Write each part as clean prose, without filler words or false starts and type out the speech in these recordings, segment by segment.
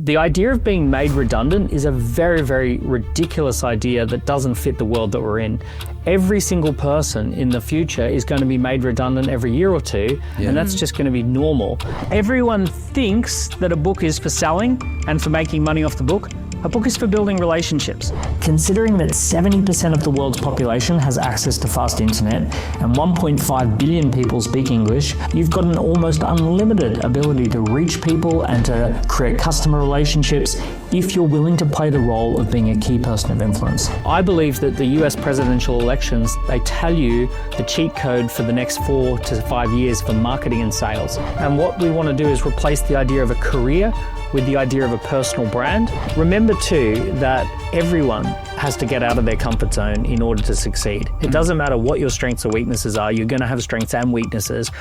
The idea of being made redundant is a very, very ridiculous idea that doesn't fit the world that we're in. Every single person in the future is going to be made redundant every year or two, and that's just going to be normal. Everyone thinks that a book is for selling and for making money off the book. A book is for building relationships. Considering that 70% of the world's population has access to fast internet and 1.5 billion people speak English, you've got an almost unlimited ability to reach people and to create customer relationships if you're willing to play the role of being a key person of influence. I believe that the US presidential elections, they tell you the cheat code for the next 4 to 5 years for marketing and sales. And what we want to do is replace the idea of a career with the idea of a personal brand. Remember too that everyone has to get out of their comfort zone in order to succeed. It doesn't matter what your strengths or weaknesses are, you're going to have strengths and weaknesses.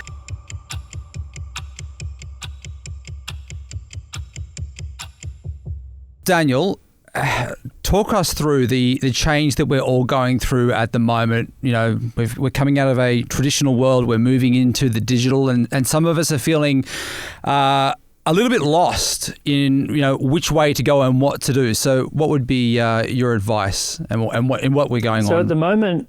Daniel, talk us through the change that we're all going through at the moment. You know, we're coming out of a traditional world, we're moving into the digital, and some of us are feeling a little bit lost in, you know, which way to go and what to do. So what would be your advice and what we're going on? So at the moment,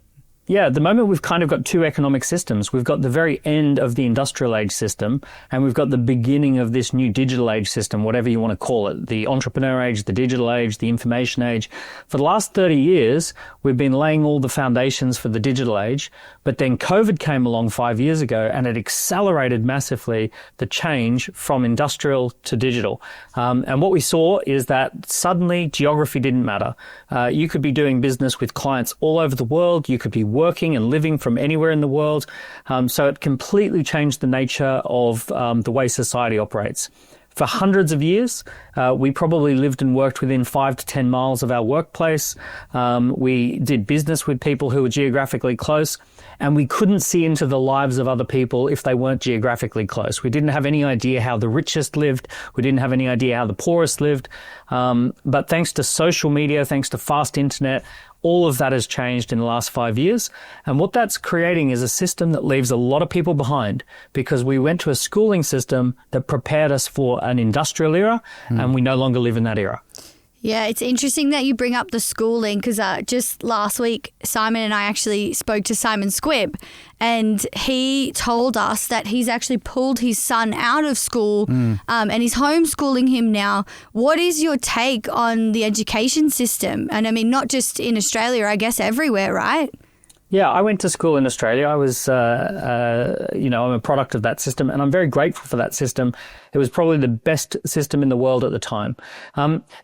we've kind of got two economic systems. We've got the very end of the industrial age system, and we've got the beginning of this new digital age system, whatever you want to call it, the entrepreneur age, the digital age, the information age. For the last 30 years, we've been laying all the foundations for the digital age, but then COVID came along 5 years ago and it accelerated massively the change from industrial to digital. And what we saw is that suddenly geography didn't matter. You could be doing business with clients all over the world. You could be working and living from anywhere in the world. So it completely changed the nature of the way society operates. For hundreds of years, we probably lived and worked within 5 to 10 miles of our workplace. We did business with people who were geographically close, and we couldn't see into the lives of other people if they weren't geographically close. We didn't have any idea how the richest lived. We didn't have any idea how the poorest lived. But thanks to social media, thanks to fast internet, all of that has changed in the last 5 years. And what that's creating is a system that leaves a lot of people behind, because we went to a schooling system that prepared us for an industrial era, and we no longer live in that era. Yeah, it's interesting that you bring up the schooling, because just last week, Simon and I actually spoke to Simon Squibb, and he told us that he's actually pulled his son out of school and he's homeschooling him now. What is your take on the education system? And I mean, not just in Australia, I guess everywhere, right? Yeah, I went to school in Australia. I was, I'm a product of that system, and I'm very grateful for that system. It was probably the best system in the world at the time.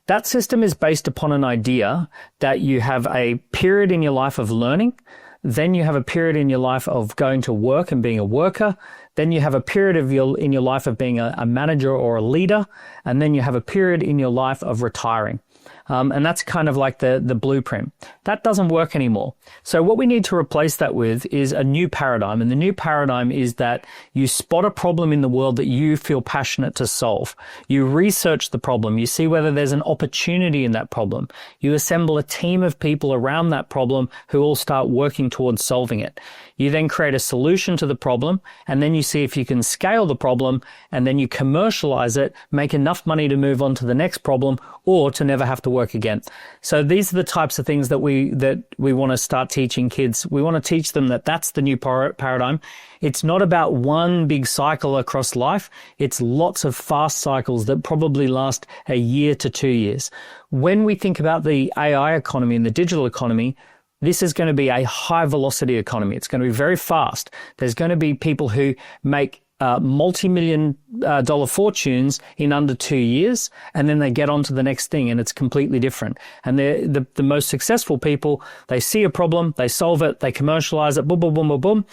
That system is based upon an idea that you have a period in your life of learning, then you have a period in your life of going to work and being a worker, then you have a period in your life of being a manager or a leader, and then you have a period in your life of retiring. And that's kind of like the blueprint. That doesn't work anymore. So what we need to replace that with is a new paradigm. And the new paradigm is that you spot a problem in the world that you feel passionate to solve. You research the problem. You see whether there's an opportunity in that problem. You assemble a team of people around that problem who all start working towards solving it. You then create a solution to the problem, and then you see if you can scale the problem, and then you commercialize it, make enough money to move on to the next problem, or to never have to work again. So these are the types of things that we want to start teaching kids. We want to teach them that that's the new paradigm. It's not about one big cycle across life. It's lots of fast cycles that probably last a year to 2 years. When we think about the AI economy and the digital economy, this is going to be a high velocity economy. It's going to be very fast. There's going to be people who make multi-million dollar fortunes in under 2 years, and then they get on to the next thing, and it's completely different. And the most successful people, they see a problem, they solve it, they commercialize it, boom, boom, boom, boom, boom.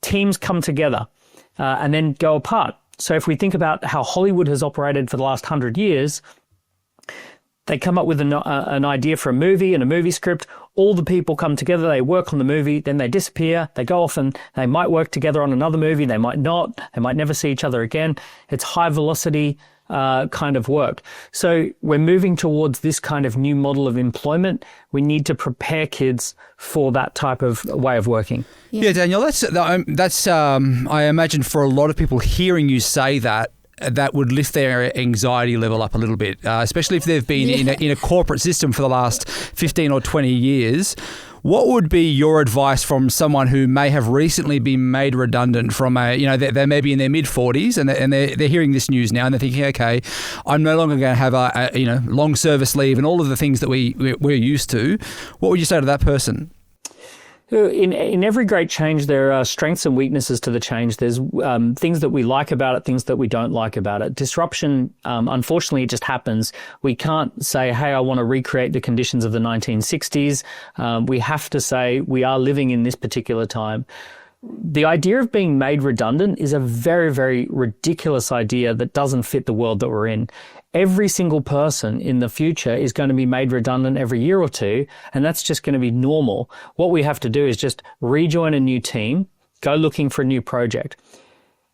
Teams come together and then go apart. So if we think about how Hollywood has operated for the last 100 years, they come up with an idea for a movie and a movie script. All the people come together, they work on the movie, then they disappear, they go off and they might work together on another movie, they might not, they might never see each other again. It's high velocity kind of work. So we're moving towards this kind of new model of employment. We need to prepare kids for that type of way of working. Yeah, Daniel, that's I imagine for a lot of people hearing you say that, that would lift their anxiety level up a little bit, especially if they've been in a corporate system for the last 15 or 20 years. What would be your advice from someone who may have recently been made redundant from they may be in their mid-40s and they're hearing this news now and they're thinking, okay, I'm no longer going to have a long service leave and all of the things that we're used to. What would you say to that person? In every great change, there are strengths and weaknesses to the change. There's things that we like about it, things that we don't like about it. Disruption, unfortunately, it just happens. We can't say, hey, I want to recreate the conditions of the 1960s. We have to say we are living in this particular time. The idea of being made redundant is a very, very ridiculous idea that doesn't fit the world that we're in. Every single person in the future is going to be made redundant every year or two, and that's just going to be normal. What we have to do is just rejoin a new team, go looking for a new project.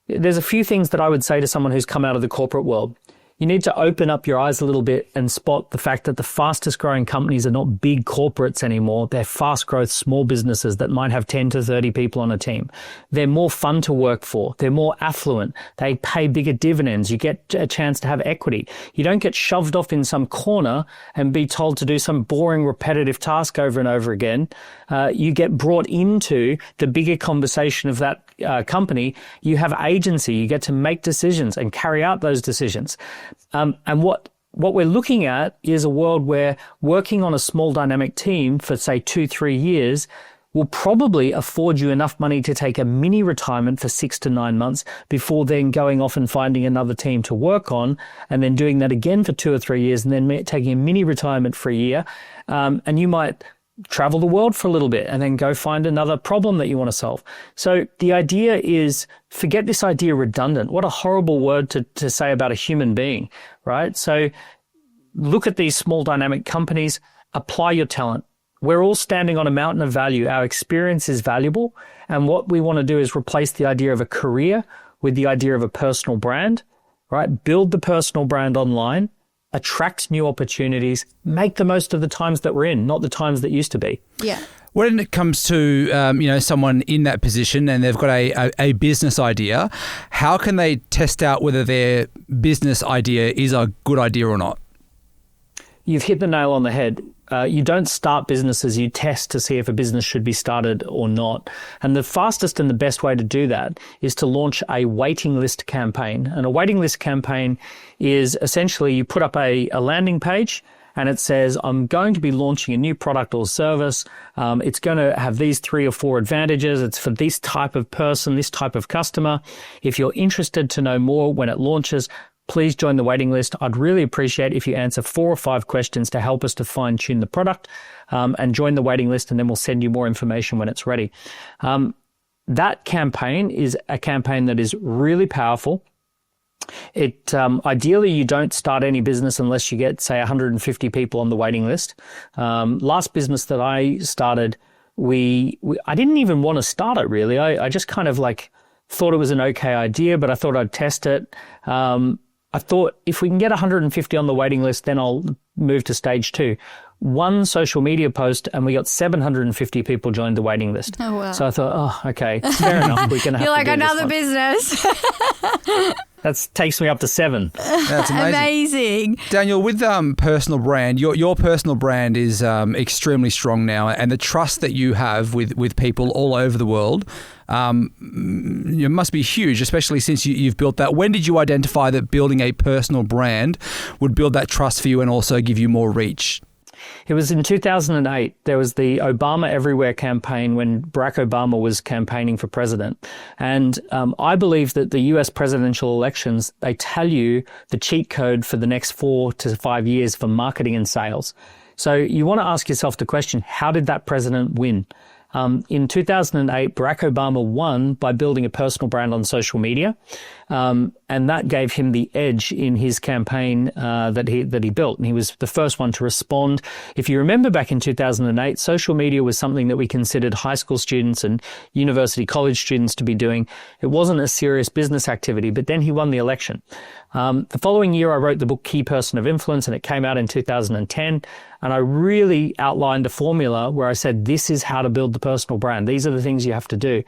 There's a few things that I would say to someone who's come out of the corporate world. You need to open up your eyes a little bit and spot the fact that the fastest growing companies are not big corporates anymore. They're fast growth small businesses that might have 10 to 30 people on a team. They're more fun to work for. They're more affluent. They pay bigger dividends. You get a chance to have equity. You don't get shoved off in some corner and be told to do some boring, repetitive task over and over again. You get brought into the bigger conversation of that company. You have agency. You get to make decisions and carry out those decisions. And what we're looking at is a world where working on a small dynamic team for, say, 2-3 years will probably afford you enough money to take a mini retirement for 6 to 9 months before then going off and finding another team to work on and then doing that again for 2 or 3 years and then taking a mini retirement for a year. And you might travel the world for a little bit and then go find another problem that you want to solve. So the idea is, forget this idea redundant. What a horrible word to say about a human being, right? So look at these small dynamic companies, apply your talent. We're all standing on a mountain of value. Our experience is valuable. And what we want to do is replace the idea of a career with the idea of a personal brand, right? Build the personal brand online, attract new opportunities, make the most of the times that we're in, not the times that used to be. Yeah. When it comes to someone in that position and they've got a business idea, how can they test out whether their business idea is a good idea or not? You've hit the nail on the head. You don't start businesses, you test to see if a business should be started or not. And the fastest and the best way to do that is to launch a waiting list campaign. And a waiting list campaign is essentially you put up a landing page and it says, I'm going to be launching a new product or service. It's going to have these 3 or 4 advantages. It's for this type of person, this type of customer. If you're interested to know more when it launches, please join the waiting list. I'd really appreciate if you answer 4 or 5 questions to help us to fine tune the product and join the waiting list, and then we'll send you more information when it's ready. That campaign is a campaign that is really powerful. It ideally, you don't start any business unless you get, say, 150 people on the waiting list. Last business that I started, I didn't even want to start it, really. I just kind of thought it was an okay idea, but I thought I'd test it. I thought if we can get 150 on the waiting list, then I'll move to stage 2. One social media post and we got 750 people joined the waiting list. Oh, wow. So I thought, okay, fair enough. We're going to have You're to like do another this one. business. That takes me up to 7. That's Amazing. Daniel, with personal brand, your personal brand is extremely strong now, and the trust that you have with people all over the world must be huge, especially since you've built that. When did you identify that building a personal brand would build that trust for you and also give you more reach? It was in 2008. There was the Obama Everywhere campaign when Barack Obama was campaigning for president. And I believe that the US presidential elections, they tell you the cheat code for the next 4 to 5 years for marketing and sales. So you want to ask yourself the question, how did that president win? In 2008, Barack Obama won by building a personal brand on social media. And that gave him the edge in his campaign that he built. And he was the first one to respond. If you remember back in 2008, social media was something that we considered high school students and university college students to be doing. It wasn't a serious business activity, but then he won the election. The following year, I wrote the book Key Person of Influence, and it came out in 2010. And I really outlined a formula where I said, this is how to build the personal brand. These are the things you have to do.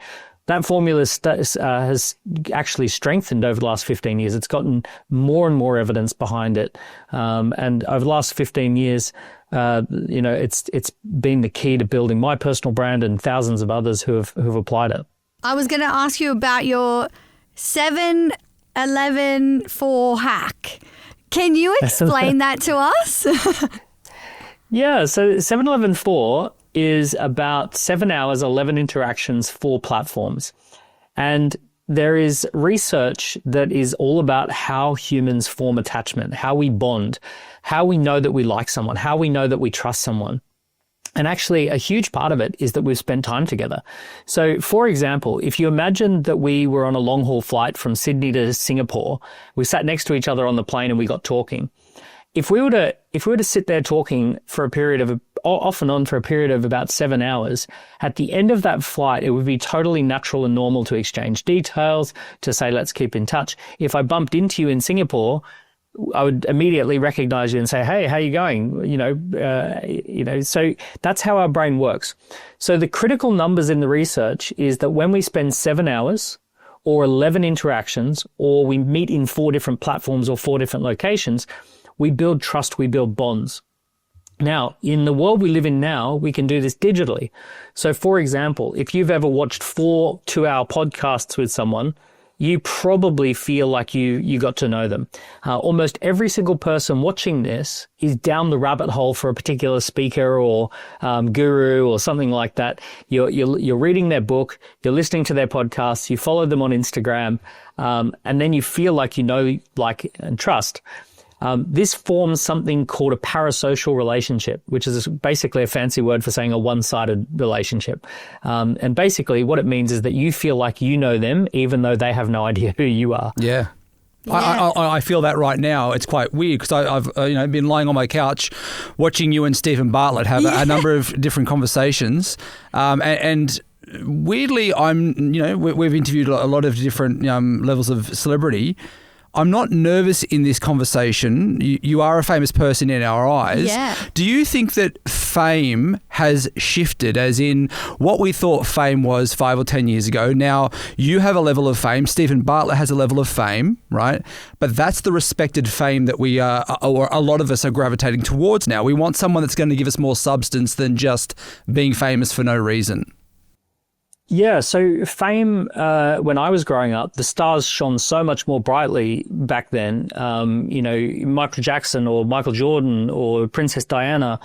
that formula has actually strengthened over the last 15 years. It's gotten more and more evidence behind it. And over the last 15 years, it's been the key to building my personal brand and thousands of others who've applied it. I was going to ask you about your 7-11-4 hack. Can you explain that to us? Yeah, so 7-11-4 is about 7 hours, 11 interactions, 4 platforms. And there is research that is all about how humans form attachment, how we bond, how we know that we like someone, how we know that we trust someone. And actually, a huge part of it is that we've spent time together. So, for example, if you imagine that we were on a long-haul flight from Sydney to Singapore, we sat next to each other on the plane and we got talking. If we were to sit there talking for a period of off and on for a period of about 7 hours, at the end of that flight, it would be totally natural and normal to exchange details, to say, let's keep in touch. If I bumped into you in Singapore, I would immediately recognize you and say, hey, how you going? So that's how our brain works. So the critical numbers in the research is that when we spend 7 hours or 11 interactions, or we meet in 4 different platforms or 4 different locations, we build trust, we build bonds. Now, in the world we live in now, we can do this digitally. So for example, if you've ever watched 4 2-hour podcasts with someone, you probably feel like you got to know them. Almost every single person watching this is down the rabbit hole for a particular speaker or guru or something like that. You're reading their book, you're listening to their podcasts, you follow them on Instagram, and then you feel like you know, like, and trust. This forms something called a parasocial relationship, which is basically a fancy word for saying a one-sided relationship. And basically what it means is that you feel like you know them, even though they have no idea who you are. Yeah. I feel that right now. It's quite weird because I've been lying on my couch watching you and Steven Bartlett have a number of different conversations. And weirdly, we've interviewed a lot of different levels of celebrity. I'm not nervous in this conversation. You are a famous person in our eyes. Yeah. Do you think that fame has shifted, as in what we thought fame was 5 or 10 years ago? Now you have a level of fame. Steven Bartlett has a level of fame, right? But that's the respected fame that we are, or a lot of us are gravitating towards now. We want someone that's going to give us more substance than just being famous for no reason. Yeah, so fame, when I was growing up, the stars shone so much more brightly back then. Michael Jackson or Michael Jordan or Princess Diana,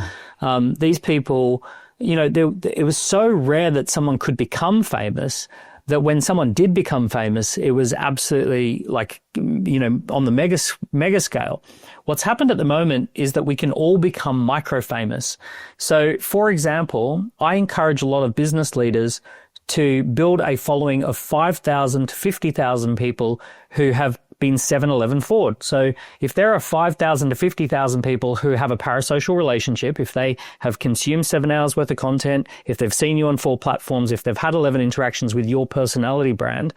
these people, it was so rare that someone could become famous that when someone did become famous, it was absolutely on the mega scale. What's happened at the moment is that we can all become micro famous. So, for example, I encourage a lot of business leaders to build a following of 5,000 to 50,000 people who have been 7-11 forward. So if there are 5,000 to 50,000 people who have a parasocial relationship, if they have consumed 7 hours worth of content, if they've seen you on 4 platforms, if they've had 11 interactions with your personality brand,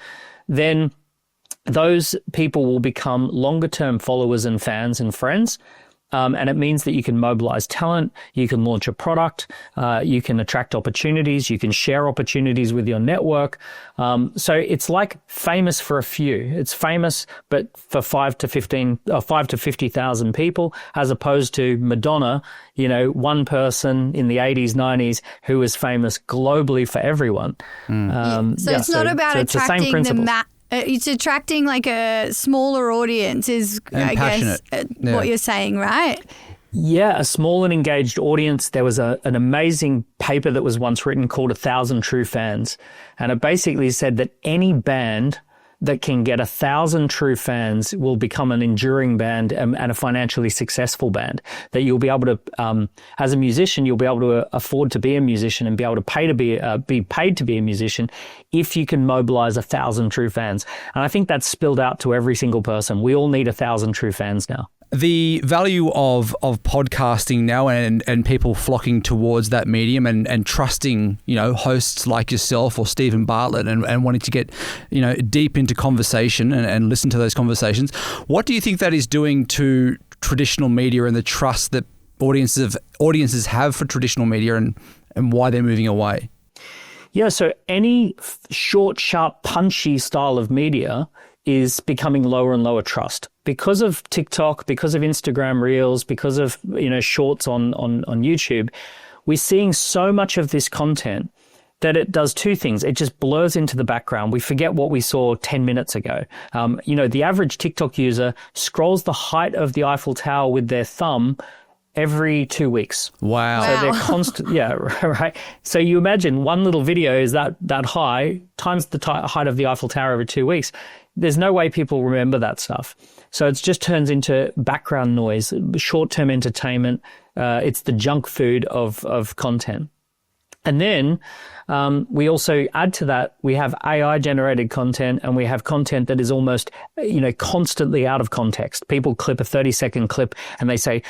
then those people will become longer term followers and fans and friends. And it means that you can mobilize talent, you can launch a product, you can attract opportunities, you can share opportunities with your network. So it's like famous for a few. It's famous, but for 5 to 50,000 people, as opposed to Madonna, one person in the 80s, 90s who was famous globally for everyone. It's not about attracting it's attracting like a smaller audience is, I guess, what you're saying, right? Yeah, a small and engaged audience. There was an amazing paper that was once written called 1,000 True Fans. And it basically said that any band that can get 1,000 true fans will become an enduring band and a financially successful band. That you'll be able to, as a musician, you'll be able to afford to be a musician and be able to pay to be paid to be a musician if you can mobilize 1,000 true fans. And I think that's spilled out to every single person. We all need 1,000 true fans now. The value of podcasting now and people flocking towards that medium and trusting, hosts like yourself or Steven Bartlett and wanting to get, deep into conversation and listen to those conversations. What do you think that is doing to traditional media and the trust that audiences have for traditional media and why they're moving away? Yeah, so any short, sharp, punchy style of media is becoming lower and lower trust because of TikTok, because of Instagram Reels, because of shorts on YouTube. We're seeing so much of this content that it does two things. It just blurs into the background. We forget what we saw 10 minutes ago. The average TikTok user scrolls the height of the Eiffel Tower with their thumb every 2 weeks. Wow. So they're constant. Yeah, right. So you imagine one little video is that high times the height of the Eiffel Tower every 2 weeks. There's no way people remember that stuff. So it just turns into background noise, short-term entertainment. It's the junk food of content. And then we also add to that, we have AI-generated content, and we have content that is almost, constantly out of context. People clip a 30-second clip and they say,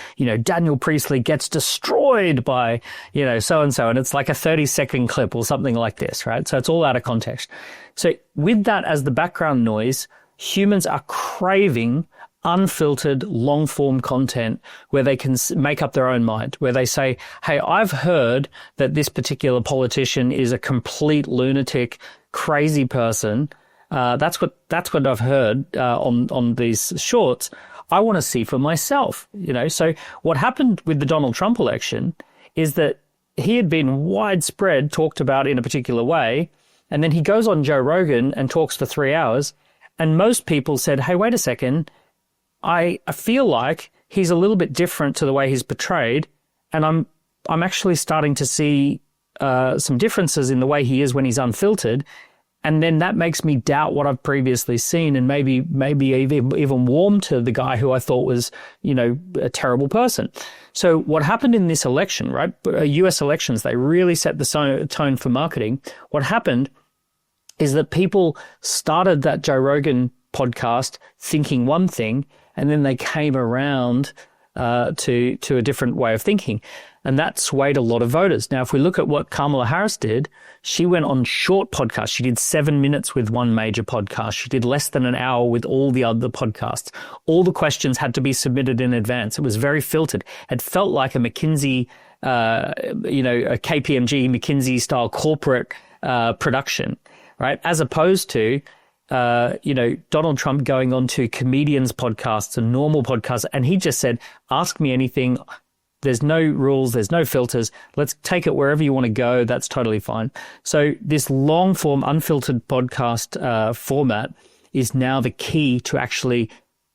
Daniel Priestley gets destroyed by, so-and-so. And it's like a 30-second clip or something like this, right? So it's all out of context. So with that as the background noise, humans are craving unfiltered long form content where they can make up their own mind, where they say, hey, I've heard that this particular politician is a complete lunatic, crazy person. That's what I've heard on these shorts. I want to see for myself, So what happened with the Donald Trump election is that he had been widespread talked about in a particular way. And then he goes on Joe Rogan and talks for 3 hours. And most people said, hey, wait a second. I feel like he's a little bit different to the way he's portrayed, and I'm actually starting to see some differences in the way he is when he's unfiltered, and then that makes me doubt what I've previously seen, and maybe even warm to the guy who I thought was a terrible person. So what happened in this election, right? U.S. elections, they really set the tone for marketing. What happened is that people started that Joe Rogan podcast thinking one thing, and then they came around to a different way of thinking. And that swayed a lot of voters. Now, if we look at what Kamala Harris did, she went on short podcasts. She did 7 minutes with one major podcast. She did less than an hour with all the other podcasts. All the questions had to be submitted in advance. It was very filtered. It felt like a McKinsey, a KPMG, McKinsey style corporate production, right? As opposed to Donald Trump going on to comedians' podcasts and normal podcasts. And he just said, ask me anything. There's no rules. There's no filters. Let's take it wherever you want to go. That's totally fine. So this long form, unfiltered podcast format is now the key to actually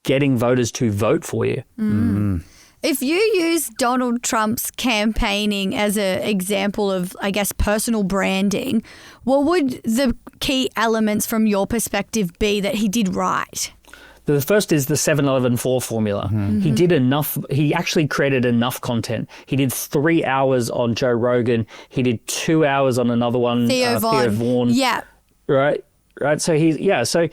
getting voters to vote for you. Mm. If you use Donald Trump's campaigning as an example of, I guess, personal branding, what would the key elements from your perspective be that he did right? The first is the 7-11-4 formula. Mm-hmm. He did enough. He actually created enough content. He did 3 hours on Joe Rogan. He did 2 hours on another one, Theo Vaughn. Yeah. Right. So So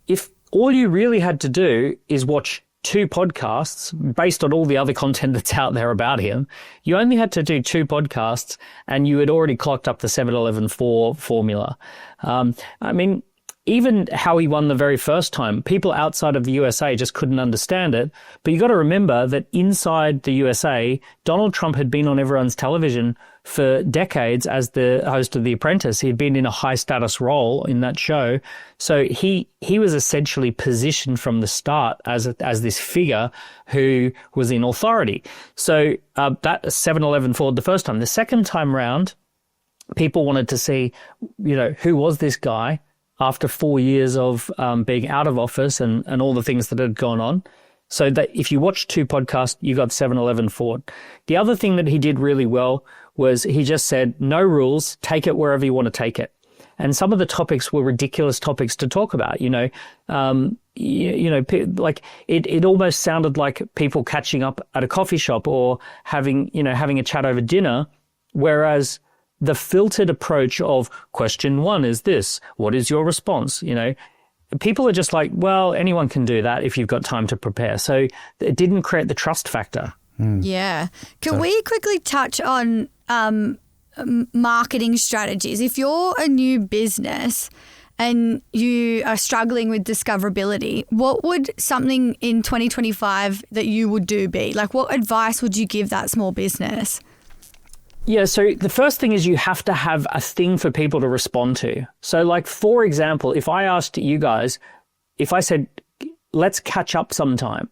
if all you really had to do is watch 2 podcasts based on all the other content that's out there about him, you only had to do 2 podcasts and you had already clocked up the 7-11-4 formula. Even how he won the very first time, people outside of the USA just couldn't understand it. But you got to remember that inside the USA, Donald Trump had been on everyone's television for decades as the host of The Apprentice. He had been in a high status role in that show. So he was essentially positioned from the start as this figure who was in authority. So that 7-11-4 the first time. The second time round, people wanted to see, who was this guy after 4 years of being out of office and all the things that had gone on. So that if you watched 2 podcasts, you got 7-11-4. The other thing that he did really well was he just said, no rules, take it wherever you want to take it. And some of the topics were ridiculous topics to talk about, like it almost sounded like people catching up at a coffee shop or having a chat over dinner, whereas the filtered approach of question 1 is this, what is your response? People are just like, well, anyone can do that if you've got time to prepare. So it didn't create the trust factor. Yeah. Can we quickly touch on marketing strategies? If you're a new business and you are struggling with discoverability, what would something in 2025 that you would do be? Like, what advice would you give that small business? Yeah, so the first thing is you have to have a thing for people to respond to. So like, for example, if I asked you guys, if I said, let's catch up sometime,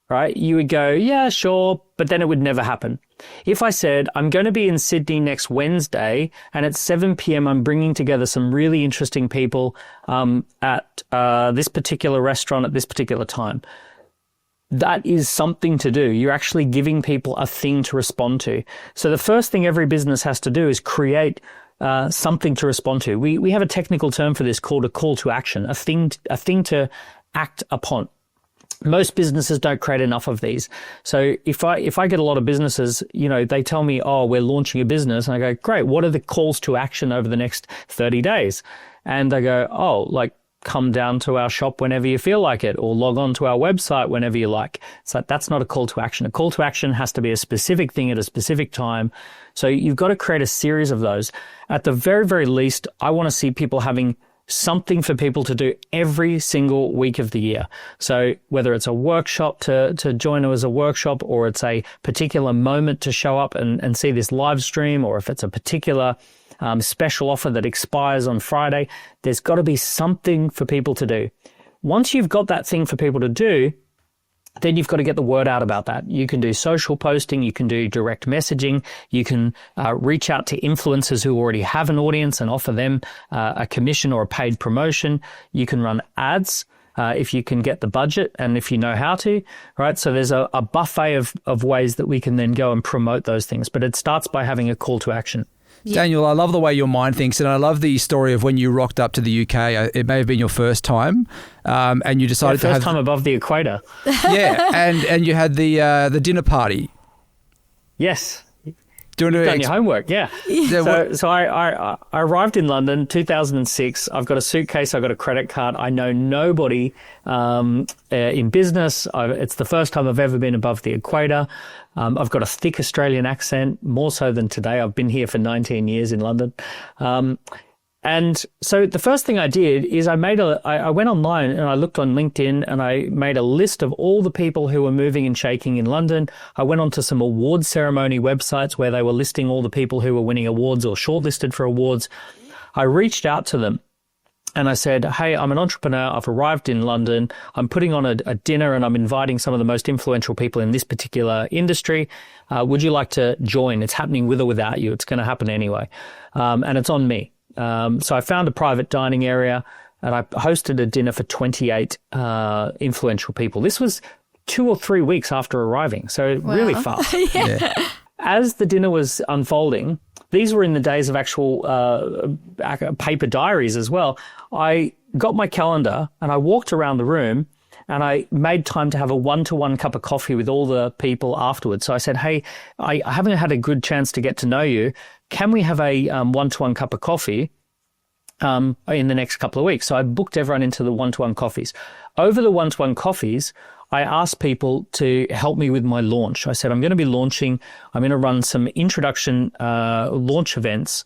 right? You would go, yeah, sure, but then it would never happen. If I said, I'm going to be in Sydney next Wednesday and at 7 p.m. I'm bringing together some really interesting people at this particular restaurant at this particular time, that is something to do. You're actually giving people a thing to respond to. So the first thing every business has to do is create something to respond to. We have a technical term for this called a call to action, a thing to act upon. Most businesses don't create enough of these. So if I get a lot of businesses, they tell me, oh, we're launching a business. And I go, great. What are the calls to action over the next 30 days? And they go, oh, like, come down to our shop whenever you feel like it, or log on to our website whenever you like. So that's not a call to action. A call to action has to be a specific thing at a specific time. So you've got to create a series of those. At the very, very least, I want to see people having something for people to do every single week of the year. So whether it's a workshop to join as a workshop, or it's a particular moment to show up and see this live stream, or if it's a particular special offer that expires on Friday, there's got to be something for people to do. Once you've got that thing for people to do, then you've got to get the word out about that. You can do social posting, you can do direct messaging, you can reach out to influencers who already have an audience and offer them a commission or a paid promotion. You can run ads if you can get the budget and if you know how to, right? So there's a buffet of ways that we can then go and promote those things. But it starts by having a call to action. Yeah. Daniel, I love the way your mind thinks, and I love the story of when you rocked up to the UK. It may have been your first time, and you decided to have first time above the equator. Yeah, and you had the dinner party. Yes. You've done your homework, yeah. So I arrived in London 2006. I've got a suitcase. I've got a credit card. I know nobody in business. It's the first time I've ever been above the equator. I've got a thick Australian accent, more so than today. I've been here for 19 years in London. And so the first thing I did is I went online and I looked on LinkedIn and I made a list of all the people who were moving and shaking in London. I went onto some award ceremony websites where they were listing all the people who were winning awards or shortlisted for awards. I reached out to them and I said, hey, I'm an entrepreneur. I've arrived in London. I'm putting on a dinner and I'm inviting some of the most influential people in this particular industry. Would you like to join? It's happening with or without you. It's going to happen anyway. And it's on me. So I found a private dining area and I hosted a dinner for 28 influential people. This was 2 or 3 weeks after arriving, so really fast. Yeah. As the dinner was unfolding, these were in the days of actual paper diaries as well. I got my calendar and I walked around the room and I made time to have a one-to-one cup of coffee with all the people afterwards. So I said, hey, I haven't had a good chance to get to know you. Can we have a one-to-one cup of coffee in the next couple of weeks? So I booked everyone into the one-to-one coffees. Over the one-to-one coffees, I asked people to help me with my launch. I said, I'm going to be launching, I'm going to run some introduction launch events,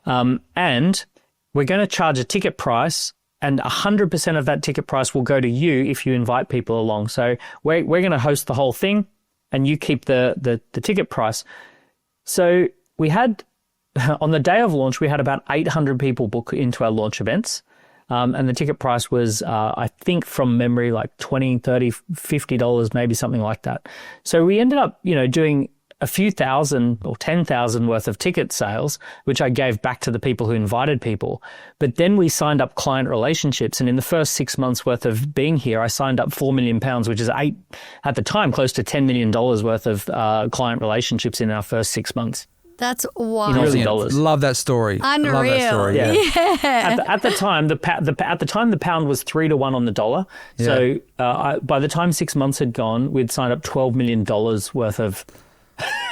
and we're going to charge a ticket price, and 100% of that ticket price will go to you if you invite people along. So we're going to host the whole thing, and you keep the ticket price. So we had, on the day of launch, we had about 800 people book into our launch events. And the ticket price was, I think from memory, like $20, $30, $50, maybe something like that. So we ended up, doing a few thousand or 10,000 worth of ticket sales, which I gave back to the people who invited people. But then we signed up client relationships. And in the first 6 months worth of being here, I signed up £4 million, which is at the time, close to $10 million worth of client relationships in our first 6 months. That's wild. Brilliant. Love that story. Unreal. Love that story. Yeah. At the time, the pound was 3 to 1 on the dollar. Yeah. So by the time 6 months had gone, we'd signed up $12 million worth of.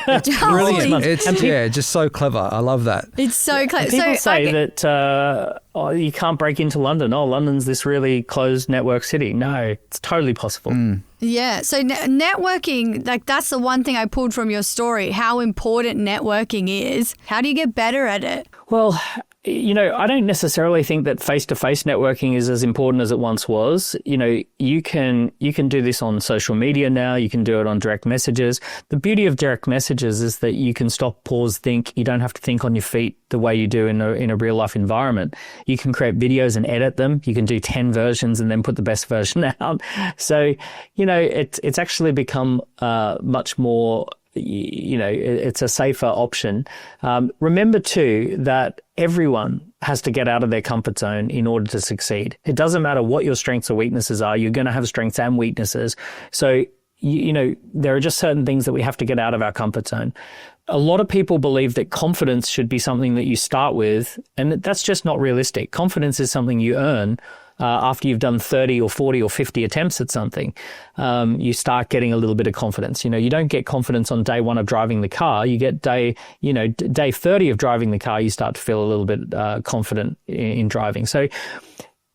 Brilliant. It's just so clever. I love that. It's so clever. People say that you can't break into London. Oh, London's this really closed network city. No, it's totally possible. Yeah. So networking, that's the one thing I pulled from your story, how important networking is. How do you get better at it? Well, I don't necessarily think that face-to-face networking is as important as it once was. You can do this on social media now. You can do it on direct messages. The beauty of direct messages is that you can stop, pause, think. You don't have to think on your feet the way you do in a real-life environment. You can create videos and edit them. You can do 10 versions and then put the best version out. So, it's actually become much more, it's a safer option. Remember too that everyone has to get out of their comfort zone in order to succeed. It doesn't matter what your strengths or weaknesses are. You're going to have strengths and weaknesses. So, there are just certain things that we have to get out of our comfort zone. A lot of people believe that confidence should be something that you start with, and that's just not realistic. Confidence is something you earn after you've done 30 or 40 or 50 attempts at something. You start getting a little bit of confidence. You don't get confidence on day one of driving the car. You get day 30 of driving the car, you start to feel a little bit confident in driving. So,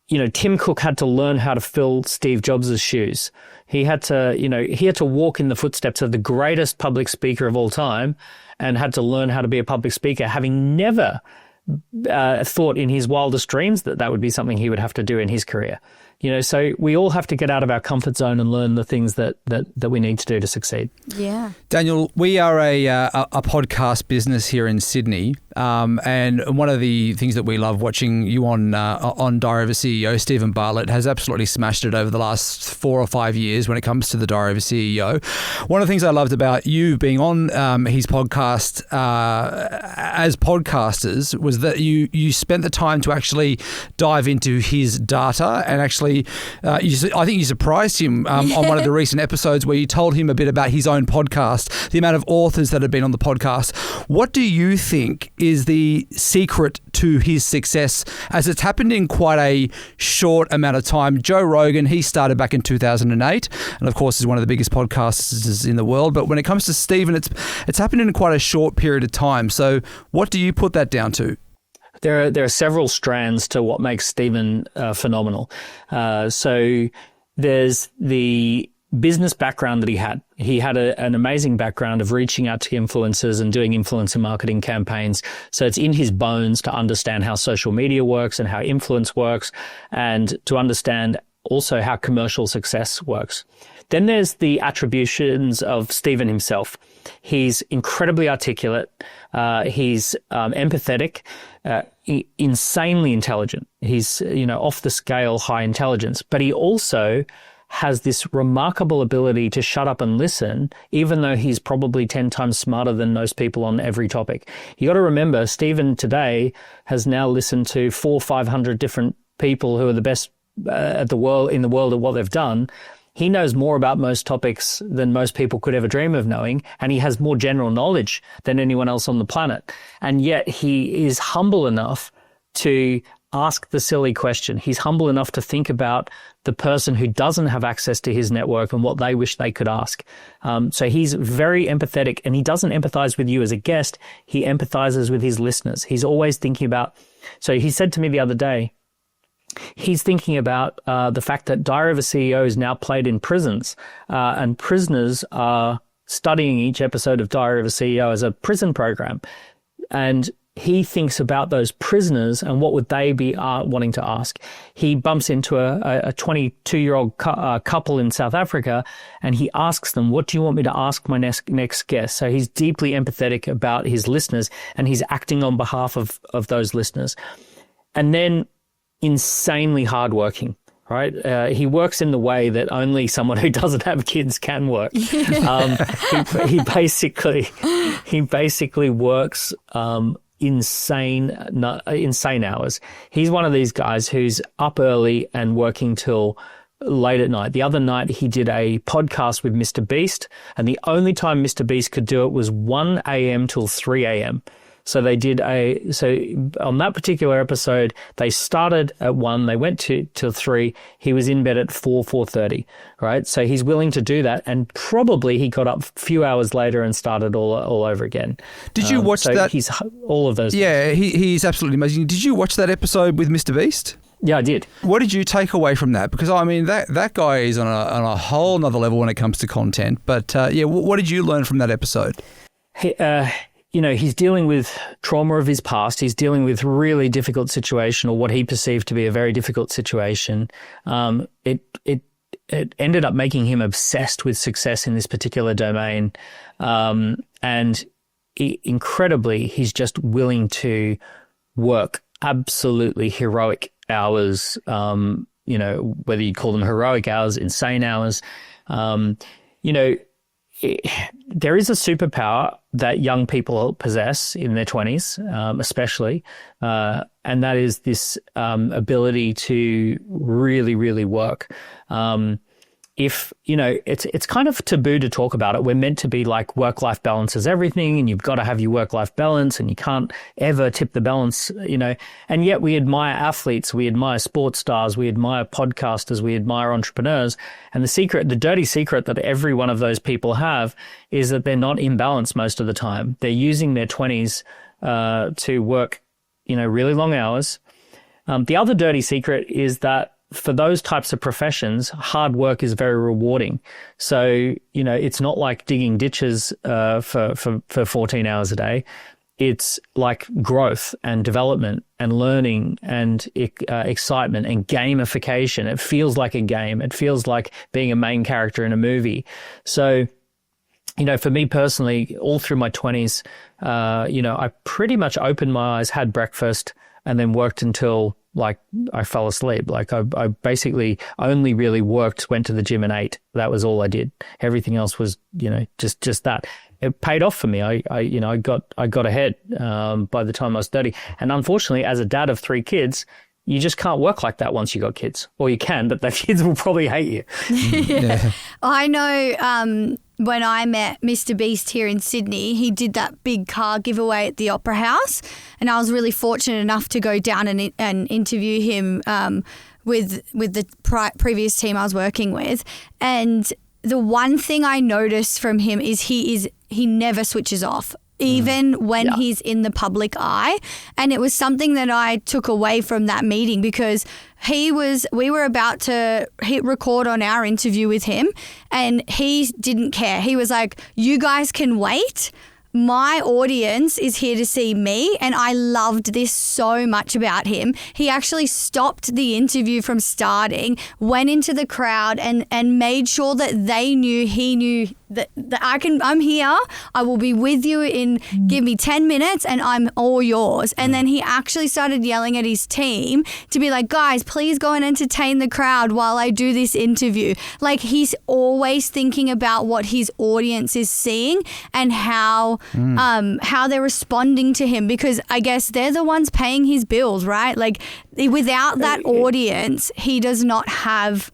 Tim Cook had to learn how to fill Steve Jobs' shoes. He had to walk in the footsteps of the greatest public speaker of all time, and had to learn how to be a public speaker, having never thought in his wildest dreams that would be something he would have to do in his career. So we all have to get out of our comfort zone and learn the things that we need to do to succeed. Yeah. Daniel, we are a podcast business here in Sydney. And one of the things that we love watching you on Diary of a CEO, Steven Bartlett, has absolutely smashed it over the last 4 or 5 years when it comes to the Diary of a CEO. One of the things I loved about you being on his podcast as podcasters was that you spent the time to actually dive into his data and actually I think you surprised him on one of the recent episodes where you told him a bit about his own podcast, the amount of authors that have been on the podcast. What do you think is the secret to his success, as it's happened in quite a short amount of time? Joe Rogan, he started back in 2008 and of course is one of the biggest podcasters in the world. But when it comes to Steven, it's happened in quite a short period of time. So what do you put that down to? There are several strands to what makes Steven phenomenal. So there's the business background that he had. He had an amazing background of reaching out to influencers and doing influencer marketing campaigns. So it's in his bones to understand how social media works and how influence works, and to understand also how commercial success works. Then there's the attributions of Steven himself. He's incredibly articulate. He's empathetic, insanely intelligent. He's, off the scale high intelligence, but he also has this remarkable ability to shut up and listen, even though he's probably 10 times smarter than most people on every topic. You got to remember, Steven today has now listened to 400 or 500 different people who are the best in the world at what they've done. He knows more about most topics than most people could ever dream of knowing, and he has more general knowledge than anyone else on the planet. And yet he is humble enough to ask the silly question. He's humble enough to think about the person who doesn't have access to his network and what they wish they could ask. So he's very empathetic, and he doesn't empathize with you as a guest. He empathizes with his listeners. He's always thinking about, so he said to me the other day, he's thinking about the fact that Diary of a CEO is now played in prisons, and prisoners are studying each episode of Diary of a CEO as a prison program. And he thinks about those prisoners and what would they be wanting to ask. He bumps into a 22-year-old couple in South Africa, and he asks them, what do you want me to ask my next guest? So he's deeply empathetic about his listeners, and he's acting on behalf of those listeners. And then insanely hardworking, right? He works in the way that only someone who doesn't have kids can work. He basically works insane hours. He's one of these guys who's up early and working till late at night. The other night he did a podcast with MrBeast, and the only time MrBeast could do it was 1 a.m. till 3 a.m. So they did on that particular episode, they started at 1, they went till 3. He was in bed at 4:30, right? So he's willing to do that. And probably he got up a few hours later and started all over again. Did you watch that? He's all of those. Yeah, he's absolutely amazing. Did you watch that episode with MrBeast? Yeah, I did. What did you take away from that? Because, I mean, that guy is on a whole nother level when it comes to content. But, what did you learn from that episode? he's dealing with trauma of his past. He's dealing with really difficult situation, or what he perceived to be a very difficult situation. It ended up making him obsessed with success in this particular domain. And incredibly, he's just willing to work absolutely heroic hours, whether you call them heroic hours, insane hours. There is a superpower that young people possess in their 20s, especially, and that is this ability to really, really work. It's kind of taboo to talk about it. We're meant to be like work-life balance is everything, and you've got to have your work-life balance, and you can't ever tip the balance, and yet we admire athletes, we admire sports stars, we admire podcasters, we admire entrepreneurs. And the dirty secret that every one of those people have is that they're not in balance most of the time. They're using their 20s to work, really long hours. The other dirty secret is that for those types of professions, hard work is very rewarding. So, it's not like digging ditches for 14 hours a day. It's like growth and development and learning and excitement and gamification. It feels like a game. It feels like being a main character in a movie. So, for me personally, all through my 20s, I pretty much opened my eyes, had breakfast, and then worked until I fell asleep. I basically only really worked, went to the gym and ate. That was all I did. Everything else was, just that. It paid off for me. I got ahead by the time I was 30. And unfortunately, as a dad of 3 kids, you just can't work like that once you got kids. Or you can, but the kids will probably hate you. Yeah. I know when I met MrBeast here in Sydney, he did that big car giveaway at the Opera House, and I was really fortunate enough to go down and interview him with the previous team I was working with. And the one thing I noticed from him is he never switches off, even when he's in the public eye. And it was something that I took away from that meeting, because we were about to hit record on our interview with him, and he didn't care. He was like, you guys can wait. My audience is here to see me, and I loved this so much about him. He actually stopped the interview from starting, went into the crowd and made sure that he knew that I'm here. I will be with you give me 10 minutes and I'm all yours. And then he actually started yelling at his team to be like, guys, please go and entertain the crowd while I do this interview. Like, he's always thinking about what his audience is seeing and how they're responding to him, because I guess they're the ones paying his bills, right? Like, without that audience, he does not have...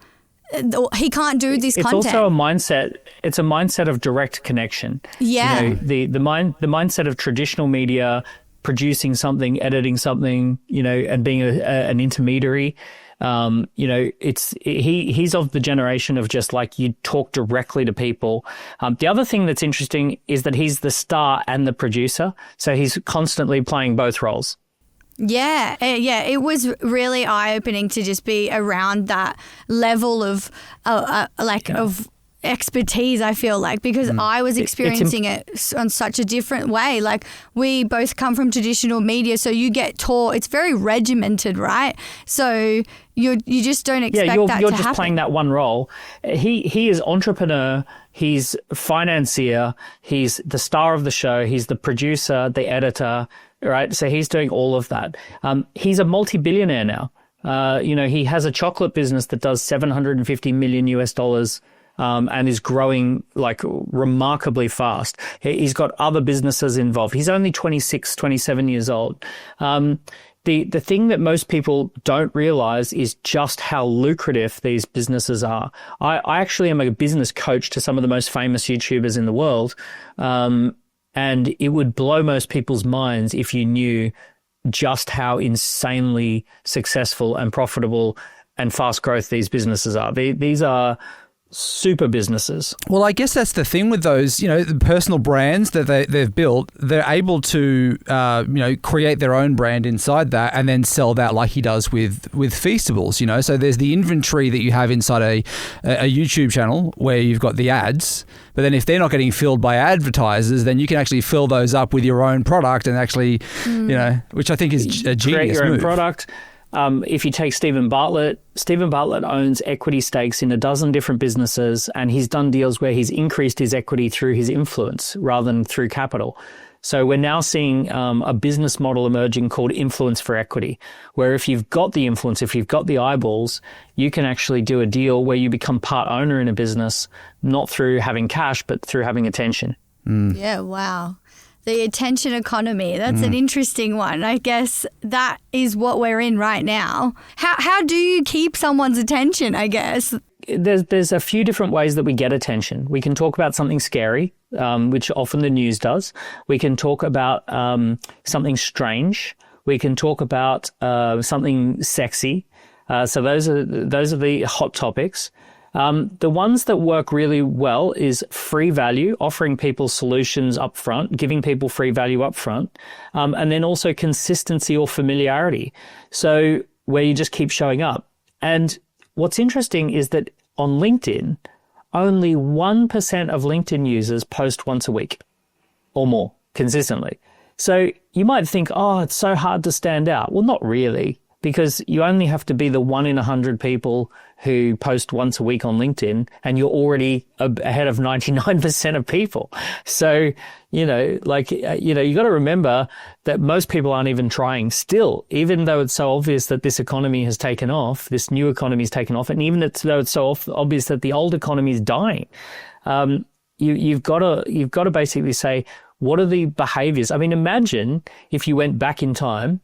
He can't do this content. It's also a mindset. It's a mindset of direct connection. Yeah. The mindset of traditional media, producing something, editing something, and being an intermediary. He's of the generation of just like, you talk directly to people. The other thing that's interesting is that he's the star and the producer, so he's constantly playing both roles. Yeah. It was really eye-opening to just be around that level of of expertise, I feel like, because I was experiencing it on such a different way. Like, we both come from traditional media, so you get taught, it's very regimented, right? So you just don't expect that to happen. You're just playing that one role. He is entrepreneur, he's financier, he's the star of the show, he's the producer, the editor, right? So he's doing all of that. He's a multi-billionaire now. He has a chocolate business that does $750 million US, and is growing like remarkably fast. He's got other businesses involved. He's only 26, 27 years old. The thing that most people don't realize is just how lucrative these businesses are. I actually am a business coach to some of the most famous YouTubers in the world. And it would blow most people's minds if you knew just how insanely successful and profitable and fast growth these businesses are. These are super businesses. Well, I guess that's the thing with those, the personal brands that they've built. They're able to, create their own brand inside that and then sell that like he does with Feastables, So there's the inventory that you have inside a YouTube channel where you've got the ads. But then if they're not getting filled by advertisers, then you can actually fill those up with your own product and actually, which I think is a genius Create your move. own product. If you take Steven Bartlett owns equity stakes in a dozen different businesses, and he's done deals where he's increased his equity through his influence rather than through capital. So we're now seeing a business model emerging called influence for equity, where if you've got the influence, if you've got the eyeballs, you can actually do a deal where you become part owner in a business, not through having cash, but through having attention. Yeah, wow. The attention economy, that's an interesting one. I guess that is what we're in right now. How do you keep someone's attention, I guess? There's a few different ways that we get attention. We can talk about something scary, which often the news does. We can talk about something strange. We can talk about something sexy. So those are the hot topics. The ones that work really well is free value, offering people solutions up front, giving people free value up front, and then also consistency or familiarity. So where you just keep showing up. And what's interesting is that on LinkedIn, only 1% of LinkedIn users post once a week or more consistently. So you might think, oh, it's so hard to stand out. Well, not really, because you only have to be the 1 in 100 people who post once a week on LinkedIn, and you're already ahead of 99% of people. So, you got to remember that most people aren't even trying still, even though it's so obvious that this economy has taken off, this new economy has taken off, and even though it's so obvious that the old economy is dying. You've got to basically say, what are the behaviors? I mean, imagine if you went back in time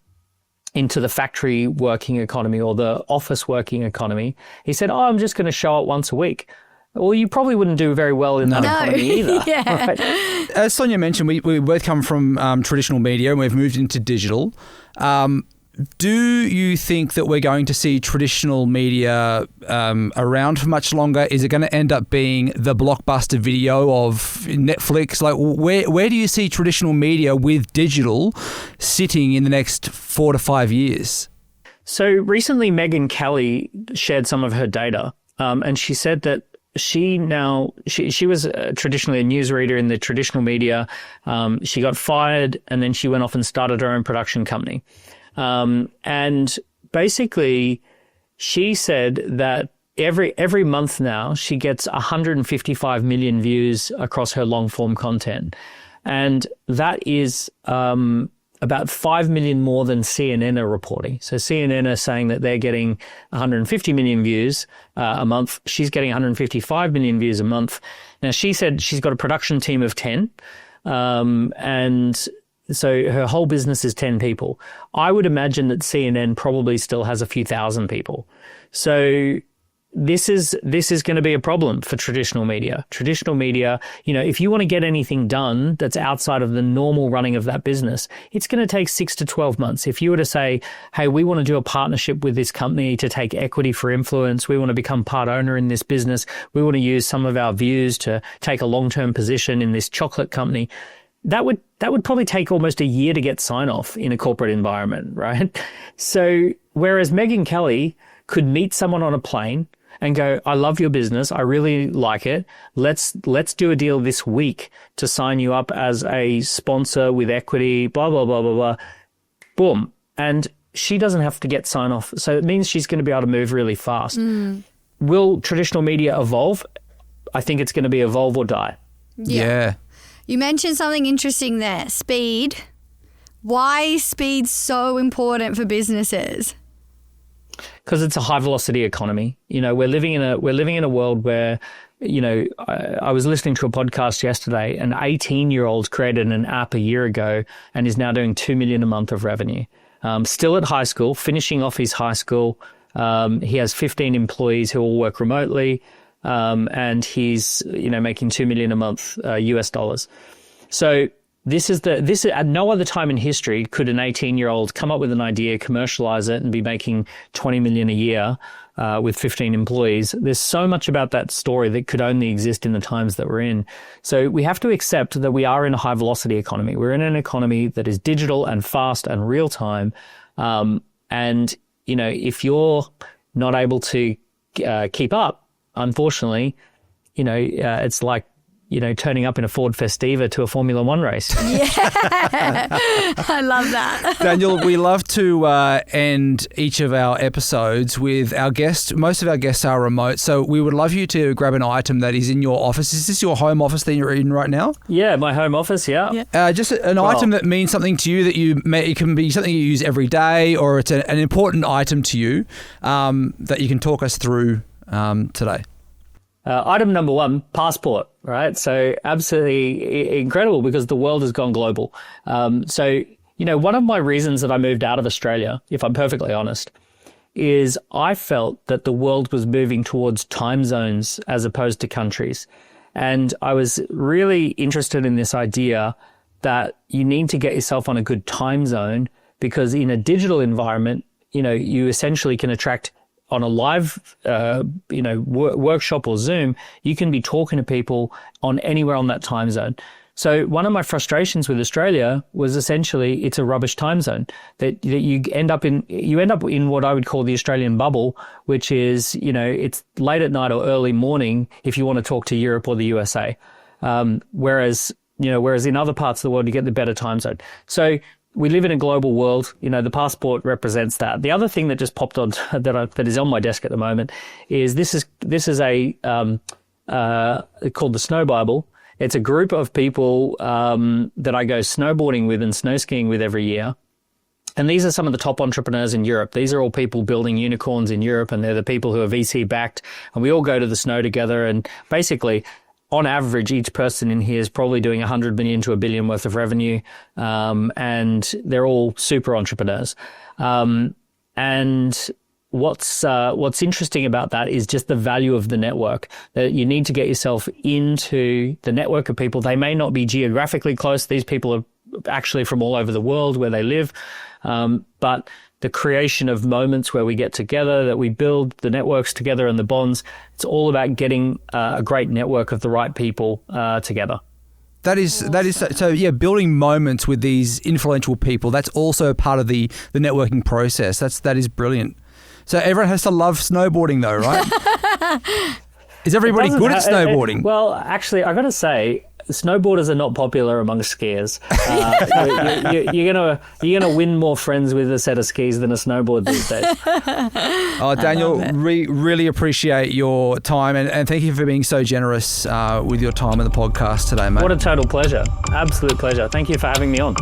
into the factory working economy or the office working economy. He said, I'm just going to show up once a week. Well, you probably wouldn't do very well in that economy either. Yeah. Right? As Sonia mentioned, we both come from traditional media and we've moved into digital. Do you think that we're going to see traditional media around for much longer? Is it going to end up being the blockbuster video of Netflix? Like, where do you see traditional media with digital sitting in the next 4 to 5 years? So recently, Megyn Kelly shared some of her data, and she said that she was traditionally a newsreader in the traditional media. She got fired, and then she went off and started her own production company. And basically she said that every month now she gets 155 million views across her long form content. And that is, about 5 million more than CNN are reporting. So CNN are saying that they're getting 150 million views a month. She's getting 155 million views a month. Now she said she's got a production team of 10, and so her whole business is 10 people. I would imagine that CNN probably still has a few thousand people. So this is going to be a problem for traditional media. Traditional media, if you want to get anything done that's outside of the normal running of that business, it's going to take 6 to 12 months. If you were to say, hey, we want to do a partnership with this company to take equity for influence, we want to become part owner in this business, we want to use some of our views to take a long-term position in this chocolate company, that would probably take almost a year to get sign off in a corporate environment, right? So whereas Megyn Kelly could meet someone on a plane and go, I love your business, I really like it, let's do a deal this week to sign you up as a sponsor with equity, blah, blah, blah, blah, blah, boom. And she doesn't have to get sign off. So it means she's going to be able to move really fast. Will traditional media evolve? I think it's going to be evolve or die. Yeah. You mentioned something interesting there, speed. Why is speed so important for businesses? Because it's a high velocity economy. We're living in a world where, I was listening to a podcast yesterday. An 18-year-old created an app a year ago and is now doing $2 million a month of revenue. Still at high school, finishing off his high school. He has 15 employees who all work remotely. And he's, making $2 million a month, US dollars. So this at no other time in history could an 18-year-old come up with an idea, commercialize it and be making $20 million a year, with 15 employees. There's so much about that story that could only exist in the times that we're in. So we have to accept that we are in a high velocity economy. We're in an economy that is digital and fast and real time. And, if you're not able to keep up, unfortunately, it's like, turning up in a Ford Festiva to a Formula One race. Yeah, I love that. Daniel, we love to end each of our episodes with our guests. Most of our guests are remote, so we would love you to grab an item that is in your office. Is this your home office that you're in right now? Yeah, my home office, yeah. Just an item that means something to you, it can be something you use every day, or it's an important item to you that you can talk us through today. Item number one, passport, right? So absolutely incredible because the world has gone global. So one of my reasons that I moved out of Australia, if I'm perfectly honest, is I felt that the world was moving towards time zones as opposed to countries. And I was really interested in this idea that you need to get yourself on a good time zone because in a digital environment, you essentially can attract on a live, workshop or Zoom, you can be talking to people on anywhere on that time zone. So one of my frustrations with Australia was essentially it's a rubbish time zone that you end up in what I would call the Australian bubble, which is, it's late at night or early morning if you want to talk to Europe or the USA. Whereas in other parts of the world, you get the better time zone. So we live in a global world. The passport represents that. The other thing that just popped on that is on my desk at the moment is this is a called the Snow Bible. It's a group of people that I go snowboarding with and snow skiing with every year. And these are some of the top entrepreneurs in Europe. These are all people building unicorns in Europe, and they're the people who are VC backed. And we all go to the snow together. And basically, on average, each person in here is probably doing 100 million to $1 billion worth of revenue, and they're all super entrepreneurs. And what's interesting about that is just the value of the network. That you need to get yourself into the network of people. They may not be geographically close. These people are actually from all over the world where they live, but the creation of moments where we get together, that we build the networks together and the bonds. It's all about getting a great network of the right people together. That is so yeah, building moments with these influential people. That's also part of the networking process. That is brilliant. So everyone has to love snowboarding though, right? Is everybody good at snowboarding? Well, actually, I got to say, snowboarders are not popular among skiers. You're gonna win more friends with a set of skis than a snowboard these days. Oh, Daniel, really appreciate your time and thank you for being so generous with your time on the podcast today, mate. What a total pleasure. Absolute pleasure. Thank you for having me on.